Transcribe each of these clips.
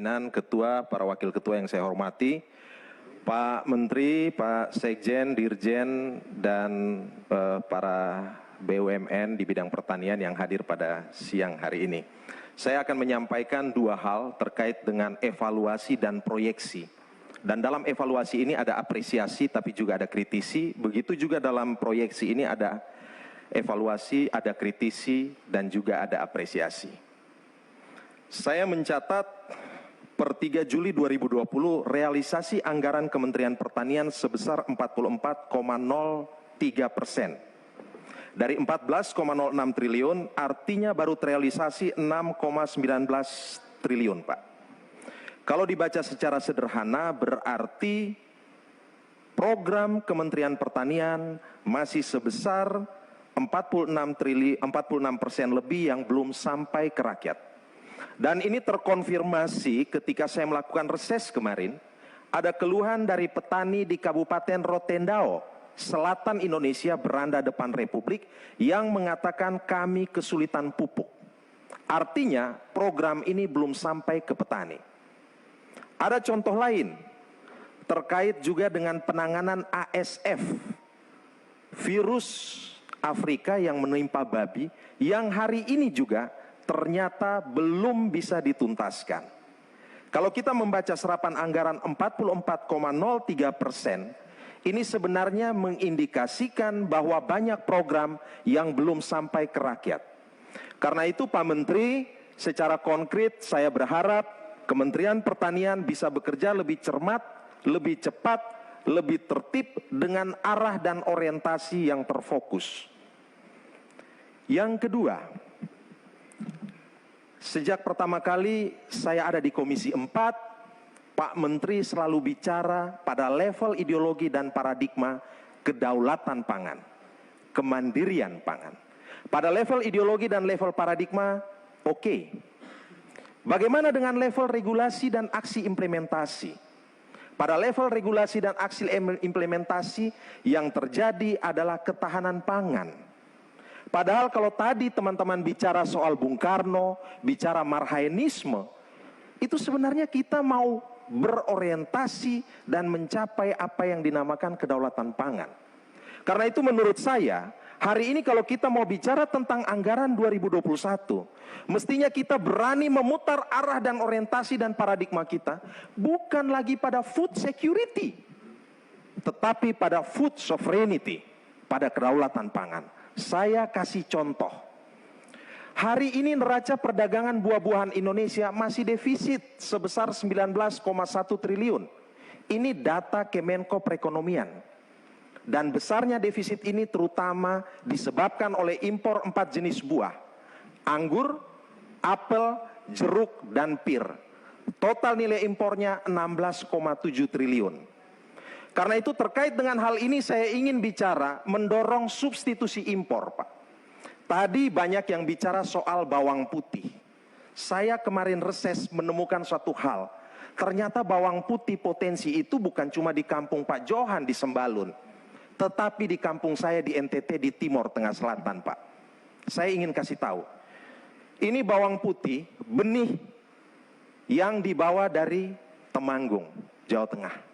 pimpinan, ketua, para wakil ketua yang saya hormati, Pak Menteri, Pak Sekjen, Dirjen, dan para BUMN di bidang pertanian yang hadir pada siang hari ini. Saya akan menyampaikan dua hal terkait dengan evaluasi dan proyeksi. Dan dalam evaluasi ini ada apresiasi tapi juga ada kritisi, begitu juga dalam proyeksi ini ada evaluasi, ada kritisi, dan juga ada apresiasi. Saya mencatat per 3 Juli 2020 realisasi anggaran Kementerian Pertanian sebesar 44,03%. Dari 14,06 triliun artinya baru terrealisasi 6,19 triliun, Pak. Kalau dibaca secara sederhana berarti program Kementerian Pertanian masih sebesar 46% lebih yang belum sampai ke rakyat. Dan ini terkonfirmasi ketika saya melakukan reses kemarin, ada keluhan dari petani di Kabupaten Rotendao, selatan Indonesia beranda depan Republik, yang mengatakan kami kesulitan pupuk. Artinya program ini belum sampai ke petani. Ada contoh lain, terkait juga dengan penanganan ASF, virus Afrika yang menimpa babi, yang hari ini juga ternyata belum bisa dituntaskan. Kalau kita membaca serapan anggaran 44,03%, ini sebenarnya mengindikasikan bahwa banyak program yang belum sampai ke rakyat. Karena itu Pak Menteri, secara konkret saya berharap Kementerian Pertanian bisa bekerja lebih cermat, lebih cepat, lebih tertib dengan arah dan orientasi yang terfokus. Yang kedua, sejak pertama kali saya ada di Komisi 4, Pak Menteri selalu bicara pada level ideologi dan paradigma kedaulatan pangan, kemandirian pangan. Pada level ideologi dan level paradigma, oke. Bagaimana dengan level regulasi dan aksi implementasi? Pada level regulasi dan aksi implementasi yang terjadi adalah ketahanan pangan. Padahal kalau tadi teman-teman bicara soal Bung Karno, bicara marhaenisme, itu sebenarnya kita mau berorientasi dan mencapai apa yang dinamakan kedaulatan pangan. Karena itu menurut saya, hari ini kalau kita mau bicara tentang anggaran 2021, mestinya kita berani memutar arah dan orientasi dan paradigma kita, bukan lagi pada food security, tetapi pada food sovereignty, pada kedaulatan pangan. Saya kasih contoh. Hari ini neraca perdagangan buah-buahan Indonesia masih defisit sebesar 19,1 triliun. Ini data Kemenko Perekonomian. Dan besarnya defisit ini terutama disebabkan oleh impor 4 jenis buah. Anggur, apel, jeruk, dan pir. Total nilai impornya 16,7 triliun. Karena itu terkait dengan hal ini saya ingin bicara mendorong substitusi impor, Pak. Tadi banyak yang bicara soal bawang putih. Saya kemarin reses menemukan suatu hal. Ternyata bawang putih potensi itu bukan cuma di kampung Pak Johan di Sembalun, tetapi di kampung saya di NTT di Timur Tengah Selatan, Pak. Saya ingin kasih tahu. Ini bawang putih benih yang dibawa dari Temanggung, Jawa Tengah.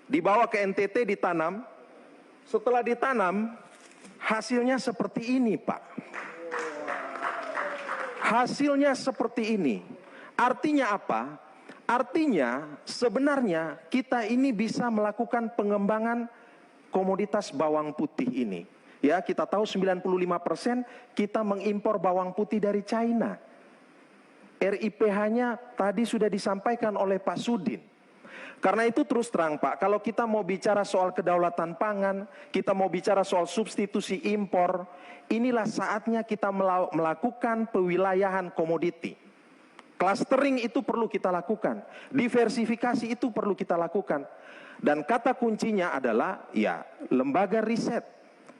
Dibawa ke NTT ditanam, setelah ditanam hasilnya seperti ini, Pak. Hasilnya seperti ini. Artinya apa? Artinya sebenarnya kita ini bisa melakukan pengembangan komoditas bawang putih ini. Ya, kita tahu 95% kita mengimpor bawang putih dari China. RIPH-nya tadi sudah disampaikan oleh Pak Sudin. Karena itu terus terang Pak, kalau kita mau bicara soal kedaulatan pangan, kita mau bicara soal substitusi impor, inilah saatnya kita melakukan pewilayahan komoditi. Clustering itu perlu kita lakukan, diversifikasi itu perlu kita lakukan. Dan kata kuncinya adalah ya lembaga riset,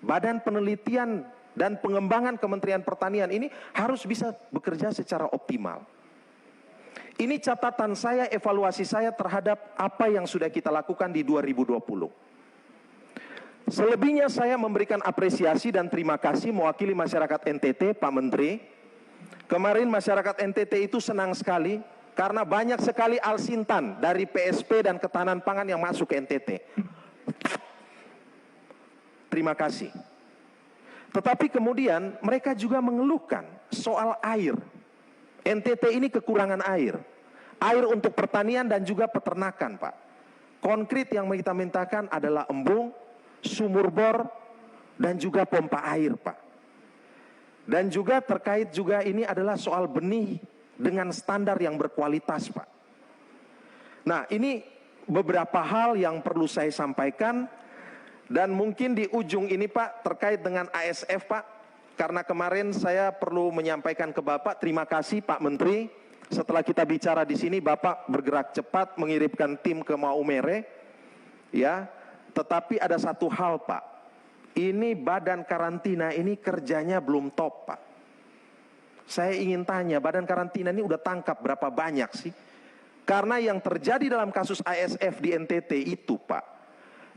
badan penelitian dan pengembangan Kementerian Pertanian ini harus bisa bekerja secara optimal. Ini catatan saya, evaluasi saya terhadap apa yang sudah kita lakukan di 2020. Selebihnya saya memberikan apresiasi dan terima kasih mewakili masyarakat NTT, Pak Menteri. Kemarin masyarakat NTT itu senang sekali Karena banyak sekali alsintan dari PSP dan ketahanan pangan yang masuk ke NTT. Terima kasih. Tetapi kemudian mereka juga mengeluhkan soal air. NTT ini kekurangan air. Air untuk pertanian dan juga peternakan, Pak. Konkret yang kita mintakan adalah embung, sumur bor, dan juga pompa air, Pak. Dan juga terkait juga ini adalah soal benih dengan standar yang berkualitas, Pak. Nah, ini beberapa hal yang perlu saya sampaikan. Dan mungkin di ujung ini, Pak, terkait dengan ASF, Pak. Karena kemarin saya perlu menyampaikan ke Bapak, terima kasih Pak Menteri. Setelah kita bicara di sini, Bapak bergerak cepat mengirimkan tim ke Maumere. Ya, tetapi ada satu hal, Pak. Ini badan karantina ini kerjanya belum top, Pak. Saya ingin tanya, badan karantina ini udah tangkap berapa banyak sih? Karena yang terjadi dalam kasus ASF di NTT itu, Pak,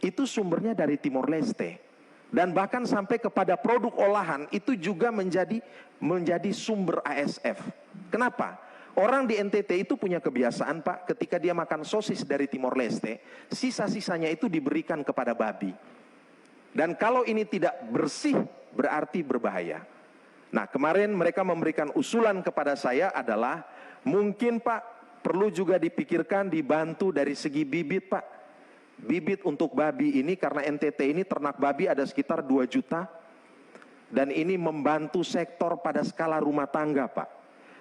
itu sumbernya dari Timor Leste. Dan bahkan sampai kepada produk olahan itu juga menjadi sumber ASF. Kenapa? Orang di NTT itu punya kebiasaan, Pak, ketika dia makan sosis dari Timor Leste, sisa-sisanya itu diberikan kepada babi. Dan kalau ini tidak bersih, berarti berbahaya. Nah, kemarin mereka memberikan usulan kepada saya adalah, mungkin Pak, perlu juga dipikirkan dibantu dari segi bibit, Pak. Bibit untuk babi ini, karena NTT ini ternak babi ada sekitar 2 juta. Dan ini membantu sektor pada skala rumah tangga, Pak.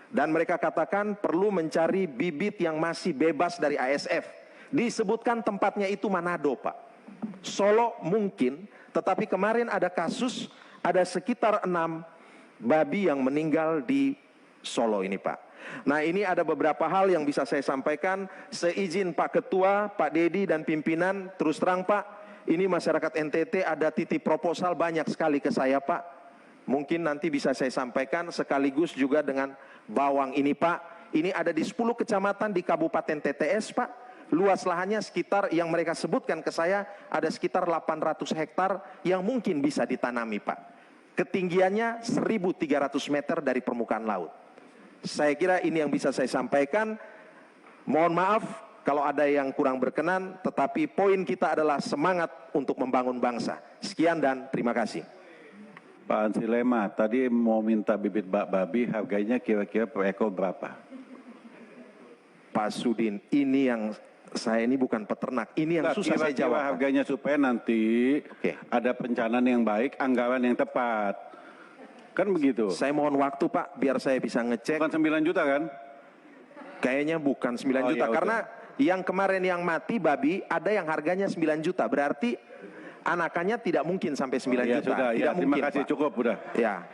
Dan mereka katakan perlu mencari bibit yang masih bebas dari ASF. Disebutkan tempatnya itu Manado, Pak. Solo mungkin, tetapi kemarin ada kasus, ada sekitar 6 babi yang meninggal di Solo ini, Pak. Nah, ini ada beberapa hal yang bisa saya sampaikan. Seizin Pak Ketua, Pak Dedi dan pimpinan, terus terang Pak, ini masyarakat NTT ada titip proposal banyak sekali ke saya, Pak. Mungkin nanti bisa saya sampaikan sekaligus juga dengan bawang ini, Pak. Ini ada di 10 kecamatan di Kabupaten TTS, Pak. Luas lahannya sekitar, yang mereka sebutkan ke saya, ada sekitar 800 hektar yang mungkin bisa ditanami, Pak. Ketinggiannya 1.300 meter dari permukaan laut. Saya kira ini yang bisa saya sampaikan. Mohon maaf kalau ada yang kurang berkenan, tetapi poin kita adalah semangat untuk membangun bangsa. Sekian dan terima kasih. Pak Ansilema, tadi mau minta bibit babi, harganya kira-kira per ekor berapa? Pak Sudin, ini yang saya ini bukan peternak, ini yang susah saya jawab. Harganya supaya nanti ada perencanaan yang baik, anggaran yang tepat. Kan begitu. Saya mohon waktu, Pak, biar saya bisa ngecek. Bukan 9 juta kan? Kayaknya bukan 9 juta, karena yang kemarin yang mati babi, ada yang harganya 9 juta. Berarti anakannya tidak mungkin sampai 9 juta. Sudah, tidak ya, mungkin, terima kasih, Pak. cukup, udah. Ya.